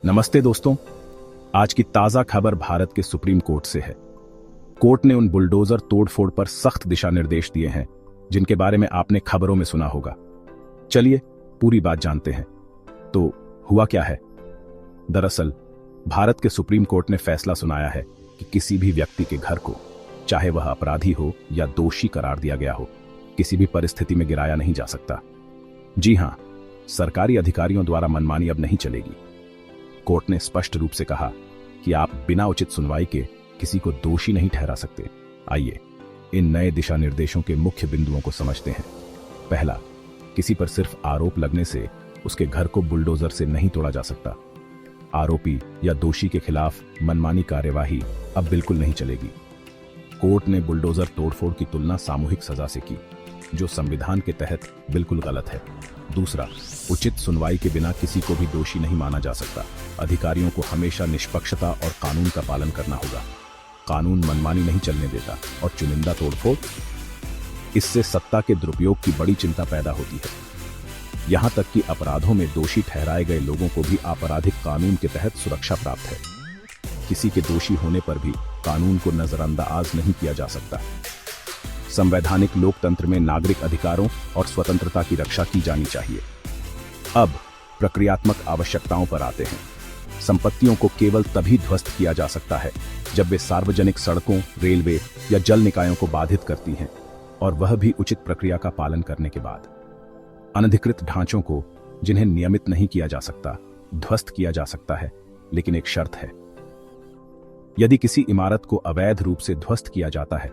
नमस्ते दोस्तों। आज की ताजा खबर भारत के सुप्रीम कोर्ट से है। कोर्ट ने उन बुलडोजर तोड़फोड़ पर सख्त दिशा निर्देश दिए हैं जिनके बारे में आपने खबरों में सुना होगा। चलिए पूरी बात जानते हैं। तो हुआ क्या है? दरअसल भारत के सुप्रीम कोर्ट ने फैसला सुनाया है कि किसी भी व्यक्ति के घर को, चाहे वह अपराधी हो या दोषी करार दिया गया हो, किसी भी परिस्थिति में गिराया नहीं जा सकता। जी हां, सरकारी अधिकारियों द्वारा मनमानी अब नहीं चलेगी। कोर्ट ने स्पष्ट रूप से कहा कि आप बिना उचित सुनवाई के किसी को दोषी नहीं ठहरा सकते। आइए इन नए दिशा निर्देशों के मुख्य बिंदुओं को समझते हैं। पहला, किसी पर सिर्फ आरोप लगने से उसके घर को बुलडोजर से नहीं तोड़ा जा सकता। आरोपी या दोषी के खिलाफ मनमानी कार्यवाही अब बिल्कुल नहीं चलेगी। कोर्ट ने बुलडोजर तोड़फोड़ की तुलना सामूहिक सजा से की, जो संविधान के तहत बिल्कुल गलत है। दूसरा, उचित सुनवाई के बिना किसी को भी दोषी नहीं माना जा सकता। अधिकारियों को हमेशा निष्पक्षता और कानून का पालन करना होगा। कानून मनमानी नहीं चलने देता और चुनिंदा तोड़फोड़, इससे सत्ता के दुरुपयोग की बड़ी चिंता पैदा होती है। यहां तक कि अपराधों में दोषी ठहराए गए लोगों को भी आपराधिक कानून के तहत सुरक्षा प्राप्त है। किसी के दोषी होने पर भी कानून को नजरअंदाज नहीं किया जा सकता। संवैधानिक लोकतंत्र में नागरिक अधिकारों और स्वतंत्रता की रक्षा की जानी चाहिए। अब प्रक्रियात्मक आवश्यकताओं पर आते हैं। संपत्तियों को केवल तभी ध्वस्त किया जा सकता है जब वे सार्वजनिक सड़कों, रेलवे या जल निकायों को बाधित करती हैं, और वह भी उचित प्रक्रिया का पालन करने के बाद। अनधिकृत ढांचों को, जिन्हें नियमित नहीं किया जा सकता, ध्वस्त किया जा सकता है, लेकिन एक शर्त है। यदि किसी इमारत को अवैध रूप से ध्वस्त किया जाता है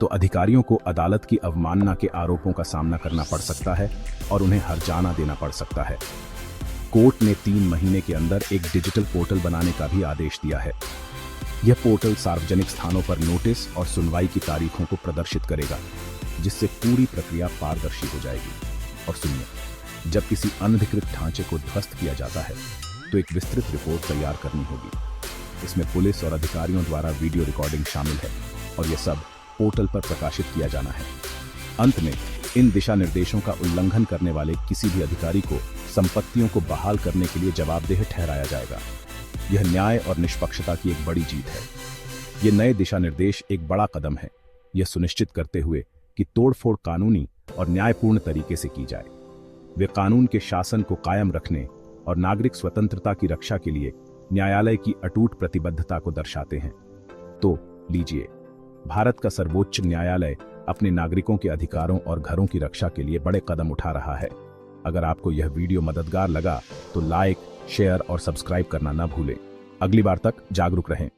तो अधिकारियों को अदालत की अवमानना के आरोपों का सामना करना पड़ सकता है और उन्हें हर्जाना देना पड़ सकता है। कोर्ट ने 3 महीने के अंदर एक डिजिटल पोर्टल बनाने का भी आदेश दिया है। यह पोर्टल सार्वजनिक स्थानों पर नोटिस और सुनवाई की तारीखों को प्रदर्शित करेगा, जिससे पूरी प्रक्रिया पारदर्शी हो जाएगी। और सुनिए, जब किसी अनधिकृत ढांचे को ध्वस्त किया जाता है तो एक विस्तृत रिपोर्ट तैयार करनी होगी। इसमें पुलिस और अधिकारियों द्वारा वीडियो रिकॉर्डिंग शामिल है और यह सब पोर्टल पर प्रकाशित किया जाना है। अंत में इन दिशा निर्देशों का उल्लंघन करने वाले किसी भी अधिकारी को संपत्तियों को बहाल करने के लिए जवाबदेह ठहराया जाएगा। यह न्याय और निष्पक्षता की एक बड़ी जीत है। ये नए दिशा निर्देश एक बड़ा कदम है, यह सुनिश्चित करते हुए कि तोड़फोड़ कानूनी और न्यायपूर्ण तरीके से की जाए। वे कानून के शासन को कायम रखने और नागरिक स्वतंत्रता की रक्षा के लिए न्यायालय की अटूट प्रतिबद्धता को दर्शाते हैं। तो लीजिए, भारत का सर्वोच्च न्यायालय अपने नागरिकों के अधिकारों और घरों की रक्षा के लिए बड़े कदम उठा रहा है। अगर आपको यह वीडियो मददगार लगा तो लाइक, शेयर और सब्सक्राइब करना न भूलें। अगली बार तक जागरूक रहें।